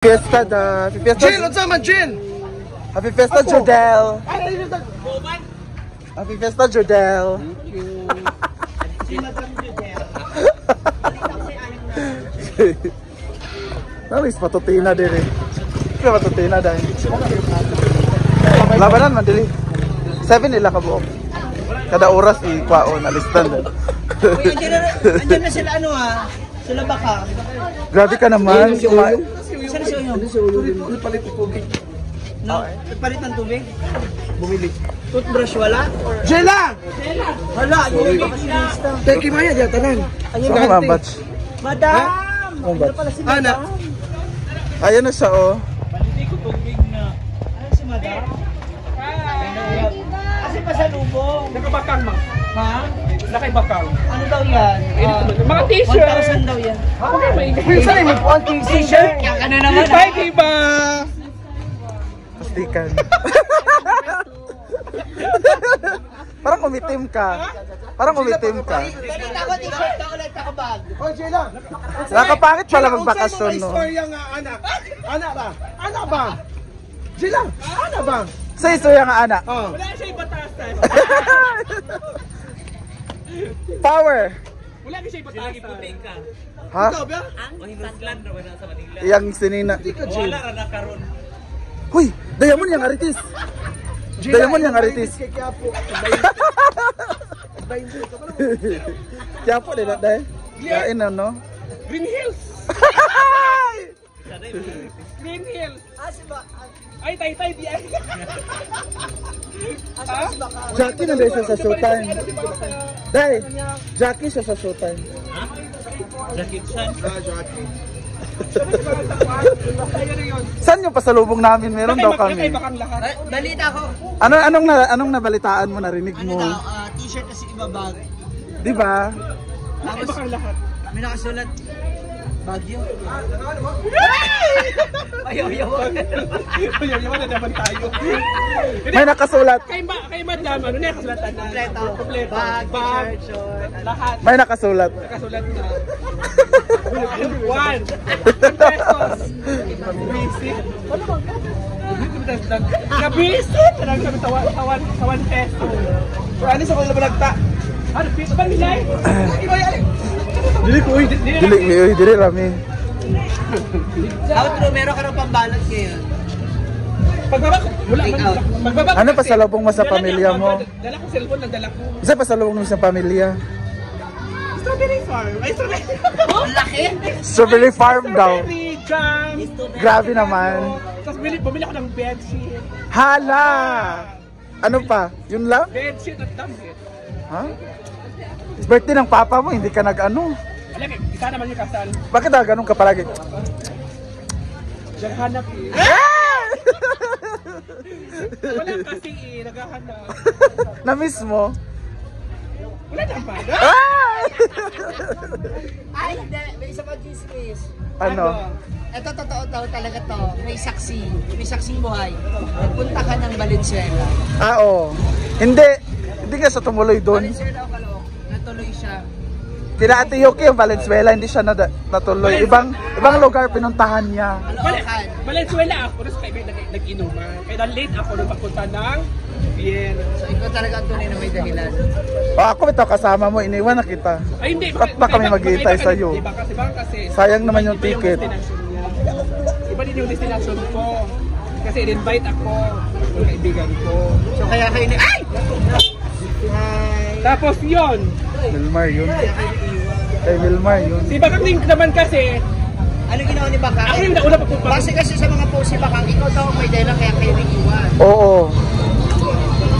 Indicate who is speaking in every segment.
Speaker 1: Fiesta da... Fiesta...
Speaker 2: Jill! What's up, man, Jill?
Speaker 1: Happy Fiesta, Jodel! Happy Fiesta, Jodel! Nawis patutina din eh. Kaya patutina dahil. Labanan man dili. 7 nila kabuok. Kada oras ikwaon, alistan din.
Speaker 3: Andiyan na sila ano ha? Sila baka.
Speaker 1: Grabe ka naman.
Speaker 3: Saan siya yun?
Speaker 2: Palit ng tubig.
Speaker 3: No? Palit ng tubig? Bumili. Toothbrush wala?
Speaker 2: Jella!
Speaker 3: Wala. Yung lista.
Speaker 2: Teki maya, diya, tanan.
Speaker 1: Saan ka mabats?
Speaker 3: Madam! Ano pala si Madam?
Speaker 1: Ayan na siya oh.
Speaker 3: Baliti ko tubig na. Ano si Madam? Kasi pasalubong.
Speaker 2: Nakabakang, ma.
Speaker 3: Ha?
Speaker 2: Nakaibakang.
Speaker 3: Ano daw yan?
Speaker 2: Mga t-shirt.
Speaker 3: 1,000 daw yan.
Speaker 2: Okay, may saan yung
Speaker 3: T-shirt? Yan ka na naman.
Speaker 2: Bye, diba?
Speaker 1: Pastikan. Parang umitim ka. Parang umitim ka.
Speaker 3: Ganit ako t-shirt na ulit ako bag.
Speaker 2: Oh, Jella.
Speaker 1: Nakapangit pala magbakasyon no.
Speaker 2: Istorya nga, anak. Anak ba? Anak ba? Jella, anak ba?
Speaker 1: Sa istorya nga anak.
Speaker 2: Oh.
Speaker 3: Wala siya ibatas tayo.
Speaker 1: Power.
Speaker 3: Wala siya ibatas tayo.
Speaker 1: Ha?
Speaker 2: Ikaw ba?
Speaker 3: Hinusland na wala sa Manila.
Speaker 1: Yang sinina.
Speaker 3: Wala ka na karon.
Speaker 1: Huy, Diamond yang aritis. Diamond yang aritis. Kaya po din dahil. Kain na no.
Speaker 2: Green Hills. Green Hills. Ay, tay di ay.
Speaker 1: Jackie na dahil siya sa showtime. Dahil, Jackie siya sa showtime.
Speaker 3: Jackie Chan.
Speaker 2: Jackie.
Speaker 1: Saan yung pasalubong namin? Meron daw kami.
Speaker 3: Balita ko.
Speaker 1: Anong nabalitaan mo, narinig
Speaker 3: Ano
Speaker 1: mo?
Speaker 3: daw, t-shirt kasi ibabag.
Speaker 1: Di ba?
Speaker 3: Tapos, may nakasulat. Bagyo. Ayaw.
Speaker 2: Ayaw na naman tayo.
Speaker 1: May nakasulat.
Speaker 2: Kay madam, ano na kasulatan na?
Speaker 3: Kompleto. Bag, short.
Speaker 2: Lahat.
Speaker 1: May nakasulat.
Speaker 2: Kasulat na. 1 pesos. Basic. Na-basic! Parang kami sa 1 peso. So, ano sa kong balagta? Ano, piso ba nilay? Dili ko,
Speaker 1: Dili rami.
Speaker 3: Outro, meron ka ng pambalot ngayon.
Speaker 2: Pagbaba,
Speaker 1: Ano pasalubong mo sa pamilya mo?
Speaker 2: Dala ko cellphone, nagdala ko.
Speaker 1: Isa pasalubong mo sa pamilya?
Speaker 2: Strawberry farm. Ay, strawberry.
Speaker 3: Ang laki!
Speaker 1: Strawberry farm daw.
Speaker 2: Strawberry jam.
Speaker 1: Grabe naman.
Speaker 2: Tapos bumili ako ng bedsheet.
Speaker 1: Hala! Ano pa? Yun lang?
Speaker 2: Bedsheet at damit.
Speaker 1: Ha? Birthday ng papa mo, hindi ka nag-ano.
Speaker 2: Alam mo, isa naman yung kasal.
Speaker 1: Bakit ganun ka palagi?
Speaker 2: Naghanap eh. Wala kasi eh, naghahanap.
Speaker 1: Na-miss mo?
Speaker 2: Wala na pa.
Speaker 3: Ay, hindi. May isa pa chismis.
Speaker 1: Ano?
Speaker 3: Ito, totoo daw talaga to. May saksi. May saksing buhay. Nagpunta ka ng Valenzuela.
Speaker 1: Oo. Hindi ka sa tumuloy doon.
Speaker 3: Valenzuela o Calooc. Natuloy siya.
Speaker 1: Kina Ate Yuki yung Valenzuela, hindi siya natuloy. Ibang lugar pinuntahan niya.
Speaker 3: Caloocan.
Speaker 2: Valenzuela ako, tapos kaibigan nag-inuman. Kaya late ako nung papunta ng Vienna.
Speaker 3: So, ikaw talaga ang tunay na may dahilan.
Speaker 1: O ako ito kasama mo, iniwan na kita.
Speaker 2: Ay, hindi.
Speaker 1: Ba't ba kami maghihintay sa'yo?
Speaker 2: Diba kasi
Speaker 1: Sayang naman yung
Speaker 2: iba
Speaker 1: ticket.
Speaker 2: destination niya. Iba din yung destination ko. Kasi in-invite ako ng kaibigan ko.
Speaker 3: So, kaya kayo ni... Ay!
Speaker 2: Tapos yun.
Speaker 1: Wilmar yun. Kay Wilmar yun.
Speaker 2: Si Bakang Link naman kasi,
Speaker 3: Ano ginawa ni Bakang?
Speaker 2: ako yung nauna pa po.
Speaker 3: Base kasi sa mga post ni Bakang, ikaw daw ang may dahilan kaya kayo nag-iwan.
Speaker 1: Oo.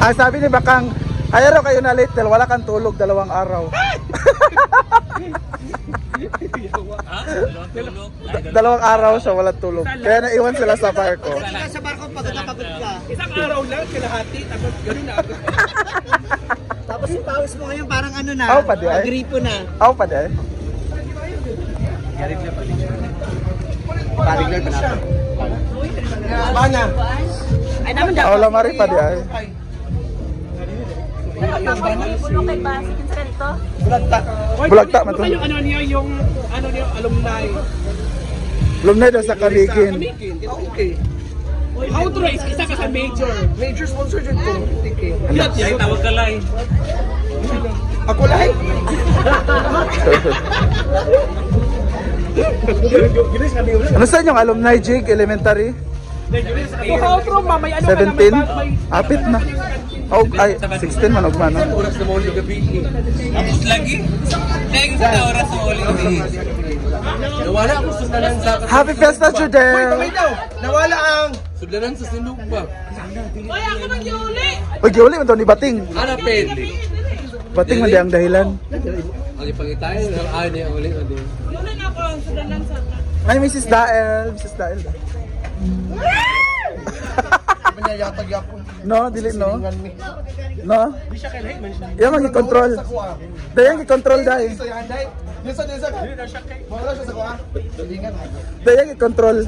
Speaker 1: Sabi ni Bakang, ayaw kayo na late, wala kang tulog 2 araw. 2 araw siya wala tulog. Kaya naiwan sila sa barko.
Speaker 3: Pagdating ka sa barko, pagod na pagod ka.
Speaker 2: Isang araw lang, kalahati, tapos gano'n na ako.
Speaker 3: Tapos yung pawis mo ngayon parang ano na,
Speaker 1: Aw, pati ay.
Speaker 3: agripo na.
Speaker 1: Ako pa din.
Speaker 3: Paliglar pa na.
Speaker 2: Bana.
Speaker 3: Ay, naman
Speaker 1: Ako lamari pa din ay.
Speaker 2: Bulagta.
Speaker 1: Bulagta man to.
Speaker 2: Yung ano niya, yung alumni.
Speaker 1: Alumni daw sa Kamigin.
Speaker 2: Okay. How to raise? Isa ka sa major. Major sponsor dyan ko. Okay. Ay, tawag ka lang. Ako lang?
Speaker 1: Ano sa inyong alumni, Jig? Elementary?
Speaker 2: How from ma? May ano ka na?
Speaker 1: 17? Apit na. Oh, ay, 16 man ugma, no?
Speaker 4: Oras na muli gabi. Tapos lagi. Dahil sa oras na muli gabi. Nawala ako sundanan sa...
Speaker 1: Happy Fiesta, Judel!
Speaker 2: Nawala ang...
Speaker 4: Sundanan sa sinug pa.
Speaker 1: Uy, giuli man daw ni Bating.
Speaker 4: Ana pwede.
Speaker 1: Bating man di ang dahilan.
Speaker 4: Ang ipangitayin, ay niya ulit.
Speaker 1: Ay, Mrs. Dael. Mrs. Dael. No, dili no. No? Yang ang i-control. Dayang i-control dahil. Dayang i-control.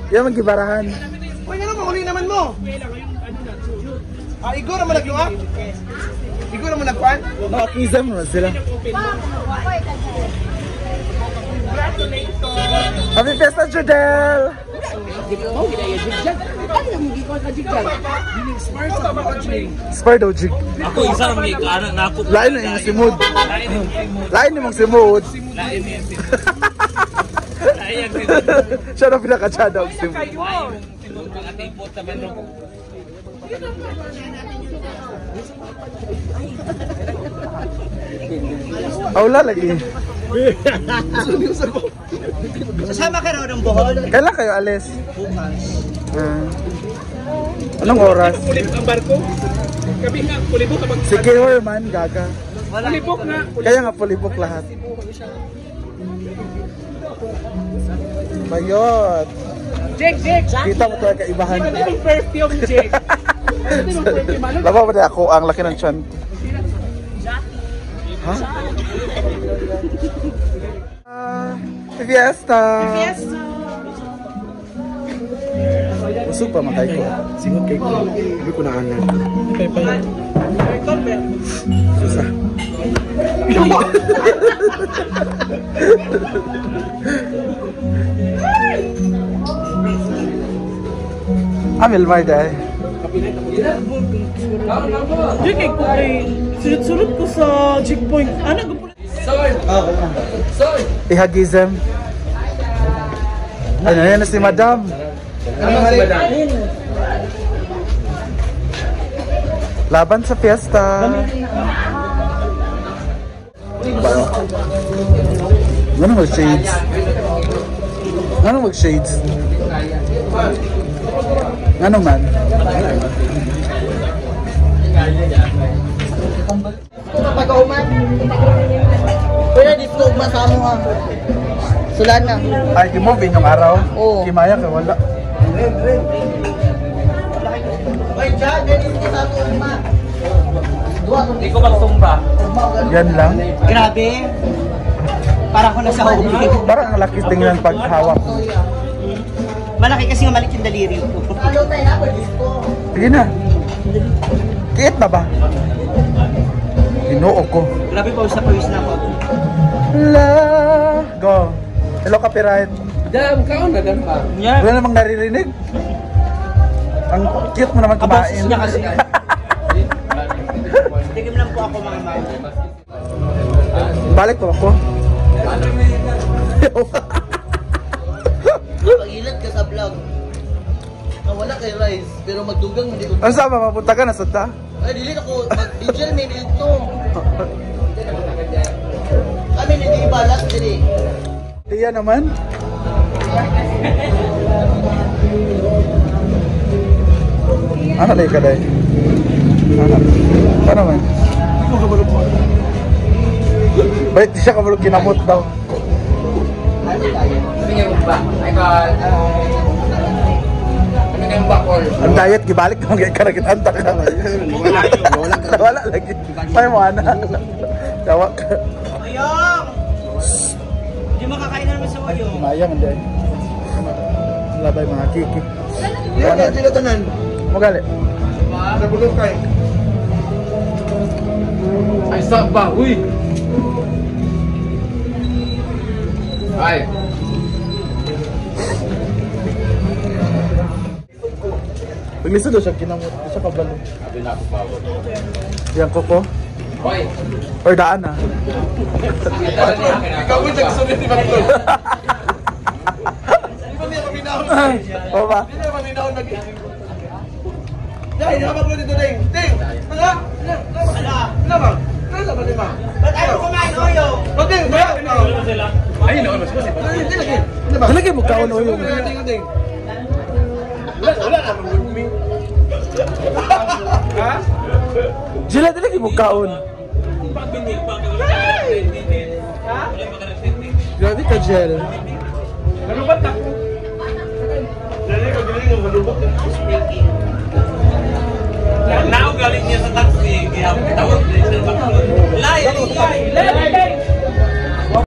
Speaker 1: Yang ang gibarahan.
Speaker 2: Uy, nga naman, huli naman mo. Igor naman nag-iwa? Igor naman nag-pan?
Speaker 1: Nakakizam naman sila. Happy Fiesta, Judel! Spar daw, Jig.
Speaker 4: Ako isa ang may kanan na ako.
Speaker 1: Lain na yung simod. Lain na mong simod. Siya na pinaka-chada ang simod. Wala lagi.
Speaker 3: Sasama ka raw ng Bohol?
Speaker 1: Kailan kayo alis?
Speaker 3: Bukas.
Speaker 1: Anong oras?
Speaker 2: Pulip ang barko. Kami nga, pulibok kapag...
Speaker 1: Secure man, gaga.
Speaker 2: Pulibok nga.
Speaker 1: Kaya nga fully-book lahat. Bayot.
Speaker 2: Jake!
Speaker 1: Kita mo ito ang kaibahan.
Speaker 2: Ano yung perfume, Jake? Ano yung perfume? Ano?
Speaker 1: Laba ba na ako ang laki ng tiyan? Ha? Fiesta! Busog pa matay ko.
Speaker 2: Singot kay ko. Hindi ko naanan.
Speaker 1: Susah. Amil may dahil.
Speaker 2: Jake, ay sunod-sunod ko sa checkpoint. Ano?
Speaker 1: Ihagizem. Ano yan na si Madam? Laban sa fiesta. Ano mag-shades? Ano mag-shades? Ano man?
Speaker 3: Pag-uman. Pwede dito masamo ha. Sulan na.
Speaker 1: Ay, di mo yung araw?
Speaker 3: Oo.
Speaker 1: Kimaya ka wala.
Speaker 3: Ay, dyan. Dito sa tuma.
Speaker 4: Hindi ko magtumba.
Speaker 1: Yan lang.
Speaker 3: Grabe. Para ko nasa home.
Speaker 1: Parang ang laki tingnan pag hawak.
Speaker 3: Malaki kasi nga maliit yung daliri ko.
Speaker 1: Sige na. Kiit na ba? Ginoo ko.
Speaker 3: Grabe pa sa pawis na ako.
Speaker 1: La. Go. Hello, copyright.
Speaker 4: Dam, kaon na dam pa.
Speaker 1: Wala namang naririnig. Ang cute mo naman
Speaker 3: Aboses
Speaker 1: kumain.
Speaker 3: niya kasi. Tigim lang po ako mga mami.
Speaker 1: Balik po ako.
Speaker 3: Pag-ilat ka sa vlog. Nawala kay Rice, pero magdugang hindi ko.
Speaker 1: Ano sa ba? Mapunta ka na sa ta?
Speaker 3: Ay, dili ako. Mag-digel may dito. Kami hindi balat dili.
Speaker 1: Tiya naman. Ano na ka dahil? Ano man? Ba't di siya kabalog kinamot daw? Ang diet, gibalik naman kaya karagit-anta ka. Wala lagi. May mo ana. Tawa ka.
Speaker 3: Ayong! Hindi makakain naman sa wayo.
Speaker 1: Mayang hindi. Labay mga kiki.
Speaker 2: Yan, sila tanan.
Speaker 1: Magali.
Speaker 2: Nabulong kay.
Speaker 4: Ay, stop ba? Uy! Ay!
Speaker 1: Paglisa daw siya, kinamot. Di siya kabalo. Yang koko? Or daan na?
Speaker 2: Ikaw mo nagsunod ni Bakto. Di ba niya paminahon?
Speaker 1: Oo ba?
Speaker 2: Di na paminahon lagi. Dahil habang mo dito, Ding. Ding! Hala! Hala! Hala ba? Hala ba, Ding? Ba't ayaw kumain, Oyo? Ba't Ding? Ayun na, mas kasi. Hindi lagi.
Speaker 1: Halagay mo kaon o yung...
Speaker 2: Ding. Wala na, mag-gumi. Ha?
Speaker 1: Jila, halagay mo kaon.
Speaker 4: Pag binig, pag binig.
Speaker 2: Ha?
Speaker 1: Grabe ka, Jel.
Speaker 2: Malubat ako. Dali ko, malubat.
Speaker 4: Now galing niya sa taxi, kaya tawag din siya. Lay!